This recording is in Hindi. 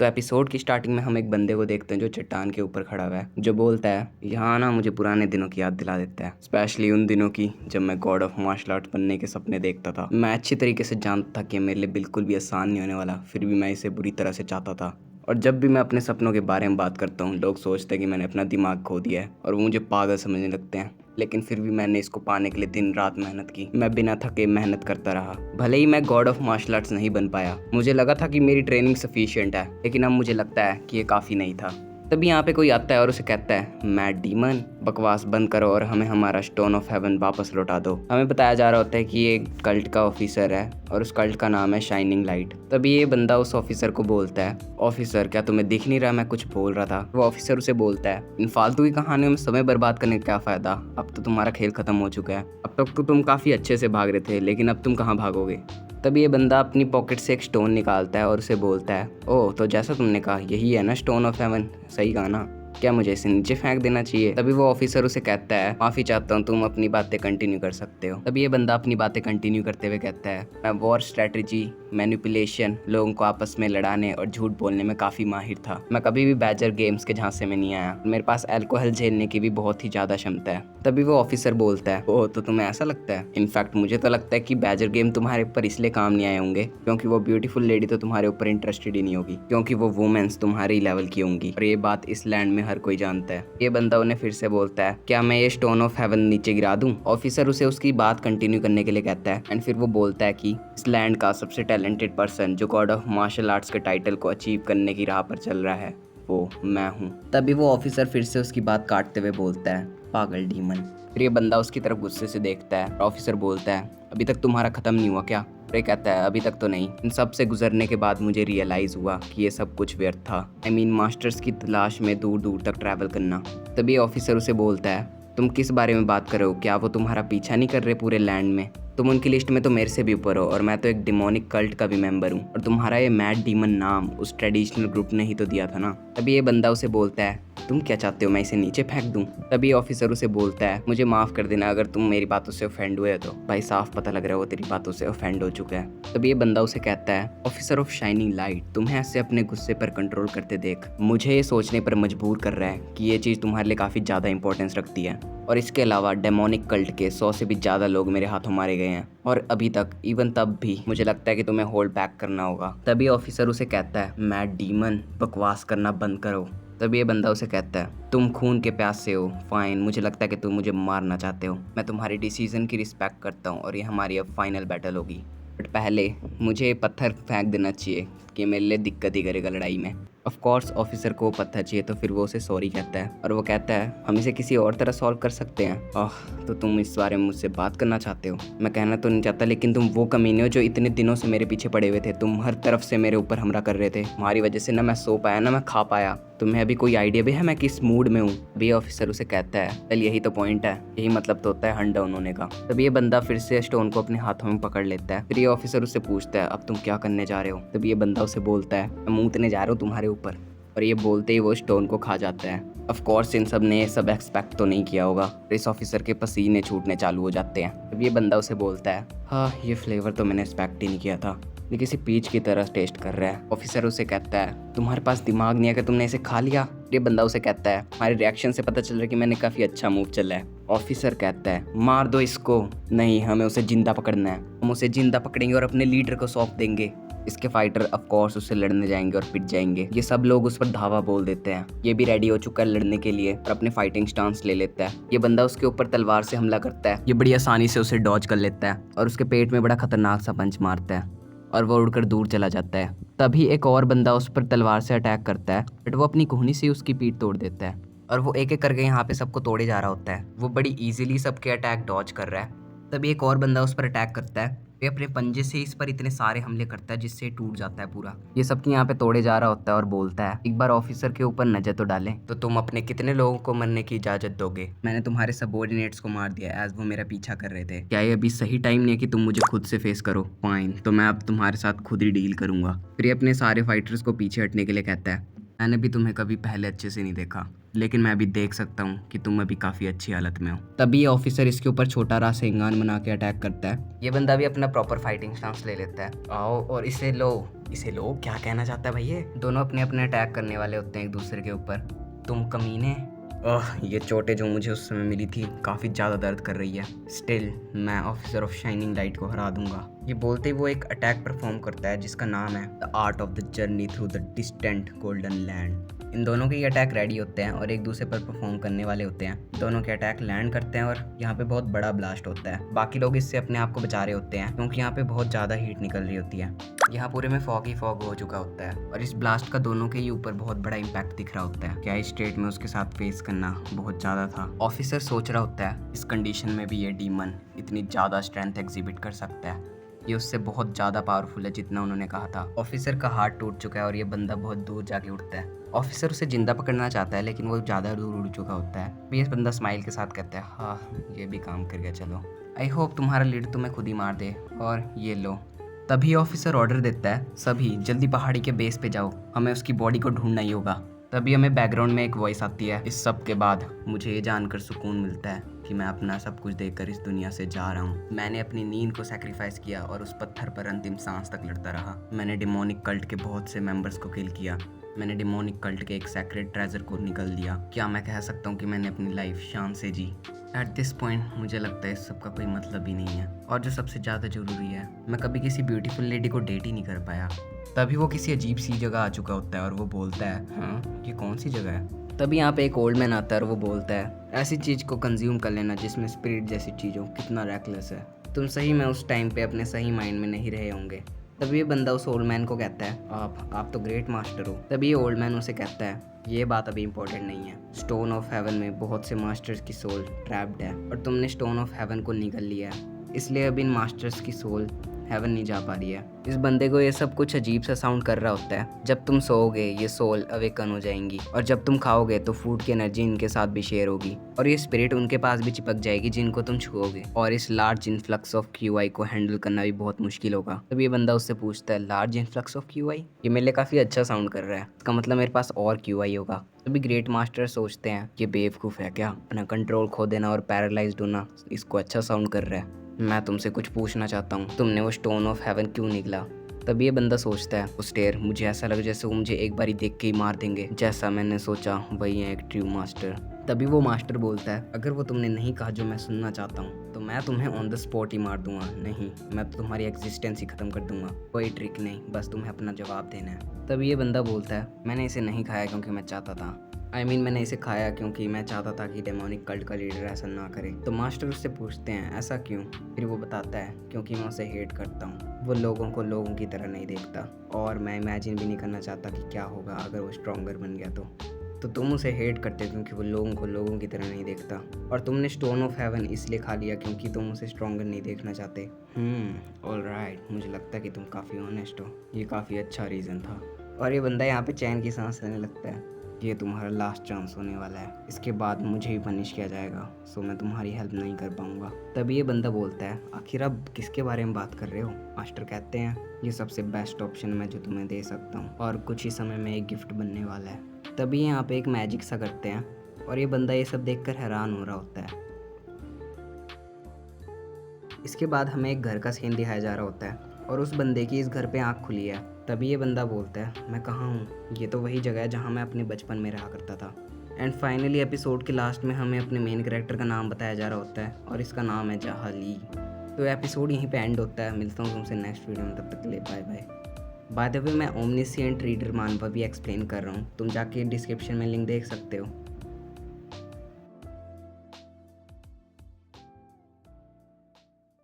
तो एपिसोड की स्टार्टिंग में हम एक बंदे को देखते हैं जो चट्टान के ऊपर खड़ा हुआ है, जो बोलता है यहाँ आना मुझे पुराने दिनों की याद दिला देता है, स्पेशली उन दिनों की जब मैं गॉड ऑफ मार्शल आर्ट बनने के सपने देखता था। मैं अच्छी तरीके से जानता था कि मेरे लिए बिल्कुल भी आसान नहीं होने वाला, फिर भी मैं इसे बुरी तरह से चाहता था। और जब भी मैं अपने सपनों के बारे में बात करता हूँ, लोग सोचते हैं कि मैंने अपना दिमाग खो दिया है और वो मुझे पागल समझने लगते हैं। लेकिन फिर भी मैंने इसको पाने के लिए दिन रात मेहनत की। मैं बिना थके मेहनत करता रहा। भले ही मैं गॉड ऑफ मार्शल आर्ट्स नहीं बन पाया, मुझे लगा था कि मेरी ट्रेनिंग सफिशिएंट है, लेकिन अब मुझे लगता है कि ये काफ़ी नहीं था। तभी यहाँ पे कोई आता है और उसे कहता है मैट डीमन, बकवास बंद करो और हमें हमारा स्टोन ऑफ हेवन वापस लौटा दो। हमें बताया जा रहा होता है कि ये कल्ट का ऑफिसर है और उस कल्ट का नाम है शाइनिंग लाइट। तभी ये बंदा उस ऑफिसर को बोलता है, ऑफिसर क्या तुम्हें दिख नहीं रहा मैं कुछ बोल रहा था? वो ऑफिसर उसे बोलता है, इन फालतू की कहानियों में समय बर्बाद करने का क्या फ़ायदा, अब तो तुम्हारा खेल खत्म हो चुका है। अब तक तो तुम काफ़ी अच्छे से भाग रहे थे, लेकिन अब तुम कहाँ भागोगे? तभी ये बंदा अपनी पॉकेट से एक स्टोन निकालता है और उसे बोलता है, ओह तो जैसा तुमने कहा यही है ना स्टोन ऑफ हेवन, सही कहा ना, क्या मुझे इसे नीचे फेंक देना चाहिए? तभी वो ऑफिसर उसे कहता है, माफ़ी चाहता हूँ, तुम अपनी बातें कंटिन्यू कर सकते हो। तभी ये बंदा अपनी बातें कंटिन्यू करते हुए कहता है, मैं वॉर स्ट्रेटजी, मैनिपुलेशन, लोगों को आपस में लड़ाने और झूठ बोलने में काफ़ी माहिर था। मैं कभी भी बैजर गेम्स के झांसे में नहीं आया। मेरे पास अल्कोहल झेलने की भी बहुत ही ज़्यादा क्षमता है। तभी वो ऑफिसर बोलता है, ओह तो तुम्हें ऐसा लगता है? इनफैक्ट मुझे तो लगता है कि बैजर गेम तुम्हारे ऊपर इसलिए काम नहीं आए होंगे क्योंकि वो ब्यूटीफुल लेडी तो तुम्हारे ऊपर इंटरेस्टेड ही नहीं होगी, क्योंकि वो वुमेन्स तुम्हारे लेवल की होंगी और ये बात इस लैंड में हर कोई जानता है। ये बंदा उन्हें फिर से बोलता है, क्या मैं ये स्टोन ऑफ हेवन नीचे गिरा दूं? ऑफिसर उसे उसकी बात कंटिन्यू करने के लिए कहता है एंड फिर वो बोलता है कि इस लैंड का सबसे टैलेंटेड पर्सन जो गॉड ऑफ मार्शल आर्ट्स के टाइटल को अचीव करने की राह पर चल रहा है, वो मैं हूँ। तभी वो ऑफिसर फिर से उसकी बात काटते हुए बोलता है, पागल डीमन। फिर ये बंदा उसकी तरफ गुस्से से देखता है। ऑफिसर बोलता है, अभी तक तुम्हारा खत्म नहीं हुआ क्या? रे कहता है, अभी तक तो नहीं। इन सब से गुजरने के बाद मुझे रियलाइज़ हुआ कि ये सब कुछ व्यर्थ था। मास्टर्स की तलाश में दूर दूर तक ट्रैवल करना। तभी ऑफिसर उसे बोलता है, तुम किस बारे में बात कर रहे हो? क्या वो तुम्हारा पीछा नहीं कर रहे पूरे लैंड में? तुम उनकी लिस्ट में तो मेरे से भी ऊपर हो और मैं तो एक डिमोनिक कल्ट का भी मेंबर हूँ और तुम्हारा ये मैट डीमन नाम उस ट्रेडिशनल ग्रुप ने ही तो दिया था ना। तभी ये बंदा उसे बोलता है, तुम क्या चाहते हो, मैं इसे नीचे फेंक दूं? तभी ऑफिसर उसे बोलता है, मुझे माफ़ कर देना अगर तुम मेरी बातों से ऑफेंड हुए तो। भाई साफ पता लग रहा है वो तेरी बातों से ऑफेंड हो चुका है। तभी ये बंदा उसे कहता है, ऑफिसर ऑफ शाइनिंग लाइट, तुम्हें ऐसे अपने गुस्से पर कंट्रोल करते देख मुझे ये सोचने पर मजबूर कर रहा है कि ये चीज़ तुम्हारे लिए काफ़ी ज़्यादा इंपॉर्टेंस रखती है और इसके अलावा डेमोनिक कल्ट के 100 से भी ज़्यादा लोग मेरे हाथों मारे गए हैं और अभी तक इवन तब भी मुझे लगता है कि तुम्हें होल्ड बैक करना होगा। तभी ऑफिसर उसे कहता है, मैट डीमन, बकवास करना बंद करो। तभी ये बंदा उसे कहता है, तुम खून के प्यासे हो, फाइन, मुझे लगता है कि तुम मुझे मारना चाहते हो। मैं तुम्हारी डिसीजन की रिस्पेक्ट करता हूँ और ये हमारी अब फाइनल बैटल होगी, बट पहले मुझे पत्थर फेंक देना चाहिए कि मेरे लिए दिक्कत ही करेगा लड़ाई में। ऑफ कोर्स ऑफिसर को पत्थर चाहिए तो फिर वो उसे सॉरी कहता है और वो कहता है, हम इसे किसी और तरह सॉल्व कर सकते हैं। ओह तो तुम इस बारे में मुझसे बात करना चाहते हो? मैं कहना तो नहीं चाहता, लेकिन तुम वो कमीने हो जो इतने दिनों से मेरे पीछे पड़े हुए थे। तुम हर तरफ से मेरे ऊपर हमला कर रहे थे, तुम्हारी वजह से ना मैं सो पाया ना मैं खा पाया। तुम्हें अभी कोई आइडिया भी है मैं किस मूड में हूँ? अभी ऑफिसर उसे कहता है, चल यही तो पॉइंट है, यही मतलब तो होता है हंट डाउन होने का। तभी ये बंदा फिर से स्टोन को अपने हाथों में पकड़ लेता है। फिर ये ऑफिसर उससे पूछता है, अब तुम क्या करने जा रहे हो? तभी ये बंदा उसे बोलता है, मैं मूतने जा रहा हूँ तुम्हारे ऊपर। और ये बोलते ही वो स्टोन को खा जाता है। ऑफ कोर्स इन सब ने ये सब एक्सपेक्ट तो नहीं किया होगा। इस ऑफिसर के पसीने छूटने चालू हो जाते हैं। तब ये बंदा उसे बोलता है, हाँ ये फ्लेवर तो मैंने एक्सपेक्ट ही नहीं किया था, ये किसी पीच की तरह टेस्ट कर रहा है। ऑफिसर उसे कहता है, तुम्हारे पास दिमाग नहीं है कि तुमने इसे खा लिया? ये बंदा उसे कहता है, हमारे रिएक्शन से पता चल रहा है कि मैंने काफ़ी अच्छा मूव चला है। ऑफिसर कहता है, मार दो इसको। नहीं, हमें उसे जिंदा पकड़ना है, हम उसे जिंदा पकड़ेंगे और अपने लीडर को सौंप देंगे। इसके फाइटर ऑफ कोर्स उससे लड़ने जाएंगे और पिट जाएंगे। ये सब लोग उस पर धावा बोल देते हैं। ये भी रेडी हो चुका है लड़ने के लिए और अपने फाइटिंग स्टांस ले लेता है। ये बंदा उसके ऊपर तलवार से हमला करता है। ये बड़ी आसानी से उसे डॉज कर लेता है और उसके पेट में बड़ा खतरनाक सा पंच मारता है और वो उड़कर दूर चला जाता है। तभी एक और बंदा उस पर तलवार से अटैक करता है, बट वो अपनी कोहनी से उसकी पीठ तोड़ देता है और वो एक एक करके यहाँ पे सबको तोड़े जा रहा होता है। वो बड़ी इजीली सबके अटैक डॉज कर रहा है। तभी एक और बंदा उस पर अटैक करता है। ये अपने पंजे से इस पर इतने सारे हमले करता है जिससे टूट जाता है पूरा। ये सबकी यहाँ पे तोड़े जा रहा होता है और बोलता है, एक बार ऑफिसर के ऊपर नजर तो डालें। तो तुम अपने कितने लोगों को मरने की इजाजत दोगे? मैंने तुम्हारे सबऑर्डिनेट्स को मार दिया एज वो मेरा पीछा कर रहे थे। क्या ये अभी सही टाइम नहीं है कि तुम मुझे खुद से फेस करो? फाइन, तो मैं अब तुम्हारे साथ खुद ही डील करूंगा। फिर ये अपने सारे फाइटर्स को पीछे हटने के लिए कहता है, मैंने भी तुम्हें कभी पहले अच्छे से नहीं देखा। लेकिन मैं अभी देख सकता हूँ कि तुम अभी काफ़ी अच्छी हालत में हो। तभी ये ऑफिसर इसके ऊपर छोटा रा सेंगान बना के अटैक करता है। ये बंदा भी अपना प्रॉपर फाइटिंग स्टांस ले लेता है। आओ और इसे लो। इसे लो क्या कहना चाहता है भाई? ये दोनों अपने अपने अटैक करने वाले होते हैं एक दूसरे के ऊपर। तुम कमीने। ये चोटें जो मुझे उस समय मिली थी काफ़ी ज़्यादा दर्द कर रही है। स्टिल मैं ऑफिसर ऑफ शाइनिंग लाइट को हरा दूंगा। ये बोलते ही वो एक अटैक परफॉर्म करता है जिसका नाम है the art of the journey through the distant golden land. इन दोनों के ये अटैक रेडी होते हैं और एक दूसरे पर परफॉर्म करने वाले होते हैं। दोनों के अटैक लैंड करते हैं और यहाँ पे बहुत बड़ा ब्लास्ट होता है। बाकी लोग इससे अपने आप को बचा रहे होते हैं क्योंकि यहाँ पे बहुत ज़्यादा हीट निकल रही होती है। यहाँ पूरे में फॉग ही फॉग हो चुका होता है और इस ब्लास्ट का दोनों के ही ऊपर बहुत बड़ा इम्पैक्ट दिख रहा होता है। क्या इस स्टेट में उसके साथ फेस करना बहुत ज़्यादा था। ऑफिसर सोच रहा होता है इस कंडीशन में भी ये डीमन इतनी ज़्यादा स्ट्रेंथ एग्जिबिट कर सकता है। ये उससे बहुत ज़्यादा पावरफुल है जितना उन्होंने कहा था। ऑफिसर का हार्ट टूट चुका है और ये बंदा बहुत दूर जाके उठता है। ऑफिसर उसे जिंदा पकड़ना चाहता है लेकिन वो ज़्यादा दूर उड़ चुका होता है। ये बंदा स्माइल के साथ कहता है हाँ ये भी काम कर गया, चलो आई होप तुम्हारा लीड तुम्हें खुद ही मार दे। और ये लो। तभी ऑफिसर ऑर्डर देता है सभी जल्दी पहाड़ी के बेस पे जाओ, हमें उसकी बॉडी को ढूंढना ही होगा। तभी हमें बैकग्राउंड में एक वॉइस आती है। इस सब के बाद मुझे ये जानकर सुकून मिलता है कि मैं अपना सब कुछ देखकर इस दुनिया से जा रहा हूँ। मैंने अपनी नींद को सैक्रिफाइस किया और उस पत्थर पर अंतिम सांस तक लड़ता रहा। मैंने डिमोनिक कल्ट के बहुत से मेंबर्स को किल किया। मैंने डिमोनिक कल्ट के एक सैक्रेड ट्रेजर को निकल दिया। क्या मैं कह सकता हूँ कि मैंने अपनी लाइफ शान से जी। एट दिस पॉइंट मुझे लगता है इस सब का कोई मतलब ही नहीं है। और जो सबसे ज़्यादा ज़रूरी है, मैं कभी किसी ब्यूटीफुल लेडी को डेट ही नहीं कर पाया। तभी वो किसी अजीब सी जगह आ चुका होता है और वो बोलता है हाँ ये कौन सी जगह है। तभी यहाँ पे एक ओल्ड मैन आता है और वो बोलता है ऐसी चीज़ को कंज्यूम कर लेना जिसमें स्पिरिट जैसी चीज़ हो, कितना रैकलेस है तुम। सही में उस टाइम पे अपने सही माइंड में नहीं रहे होंगे। तभी ये बंदा उस ओल्ड मैन को कहता है आप तो ग्रेट मास्टर हो। तभी ये ओल्ड मैन उसे कहता है ये बात अभी इम्पोर्टेंट नहीं है। स्टोन ऑफ हेवन में बहुत से मास्टर्स की सोल ट्रैप्ड है और तुमने स्टोन ऑफ हेवन को निकल लिया है, इसलिए अब इन मास्टर्स की सोल हेवन नहीं जा पा रही है। इस बंदे को ये सब कुछ अजीब सा साउंड कर रहा होता है। जब तुम सोओगे ये सोल अवेकन हो जाएंगी और जब तुम खाओगे तो फूड की एनर्जी इनके साथ भी शेयर होगी और ये स्पिरिट उनके पास भी चिपक जाएगी जिनको तुम छुओगे। और इस लार्ज इन्फ्लक्स ऑफ क्यूआई को हैंडल करना भी बहुत मुश्किल होगा। तब ये बंदा उससे पूछता है लार्ज इन्फ्लक्स ऑफ क्यूआई, ये मेरे लिए काफ़ी अच्छा साउंड कर रहा है, इसका मतलब मेरे पास और क्यूआई होगा। तभी ग्रेट मास्टर सोचते हैं ये बेवकूफ़ है क्या, अपना कंट्रोल खो देना और पैरालाइज्ड होना इसको अच्छा साउंड कर रहा है। मैं तुमसे कुछ पूछना चाहता हूँ, तुमने वो स्टोन ऑफ हेवन क्यों निकला? तभी ये बंदा सोचता है उस स्टेयर मुझे ऐसा लगा जैसे वो मुझे एक बारी देख के ही मार देंगे, जैसा मैंने सोचा वही है एक ट्रू मास्टर। तभी वो मास्टर बोलता है अगर वो तुमने नहीं कहा जो मैं सुनना चाहता हूँ तो मैं तुम्हें ऑन द स्पॉट ही मार दूंगा। नहीं, मैं तो तुम्हारी एग्जिस्टेंस ही खत्म कर दूंगा। कोई ट्रिक नहीं, बस तुम्हें अपना जवाब देना है। तभी ये बंदा बोलता है मैंने इसे नहीं खाया क्योंकि मैं चाहता था, मैंने इसे खाया क्योंकि मैं चाहता था कि डेमोनिक कल्ट का लीडर ऐसा ना करे। तो मास्टर उससे पूछते हैं ऐसा क्यों? फिर वो बताता है क्योंकि मैं उसे हेट करता हूँ, वो लोगों को लोगों की तरह नहीं देखता और मैं इमेजिन भी नहीं करना चाहता कि क्या होगा अगर वो स्ट्रॉन्गर बन गया तो तुम उसे हेट करते क्योंकि वो लोगों को लोगों की तरह नहीं देखता और तुमने स्टोन ऑफ हेवन इसलिए खा लिया क्योंकि तुम उसे स्ट्रॉन्गर नहीं देखना चाहते। ऑलराइट, मुझे लगता है कि तुम काफ़ी ऑनेस्ट हो, ये काफ़ी अच्छा रीज़न था। और ये बंदा यहाँ पे चैन की सांस लेने लगता है। ये तुम्हारा लास्ट चांस होने वाला है, इसके बाद मुझे ही पनिश किया जाएगा, सो मैं तुम्हारी हेल्प नहीं कर पाऊंगा। तभी ये बंदा बोलता है आखिर आप किसके बारे में बात कर रहे हो? मास्टर कहते हैं ये सबसे बेस्ट ऑप्शन मैं जो तुम्हें दे सकता हूँ और कुछ ही समय में एक गिफ्ट बनने वाला है। तभी यहाँ पे एक मैजिक सा करते हैं और ये बंदा ये सब देखकर हैरान हो रहा होता है। इसके बाद हमें एक घर का सीन दिखाया जा रहा होता है और उस बंदे की इस घर पे आँख खुली है। तभी ये बंदा बोलता है मैं कहाँ हूँ? ये तो वही जगह है जहाँ मैं अपने बचपन में रहा करता था। एंड फाइनली एपिसोड के लास्ट में हमें अपने मेन कैरेक्टर का नाम बताया जा रहा होता है और इसका नाम है जहाली। तो एपिसोड यहीं पे एंड होता है। मिलता हूँ तुमसे नेक्स्ट वीडियो में, तब तक के लिए bye bye. By the way मैं ओमनिसेंट रीडर मानवा भी एक्सप्लेन कर रहा हूँ, तुम जाके डिस्क्रिप्शन में लिंक देख सकते हो।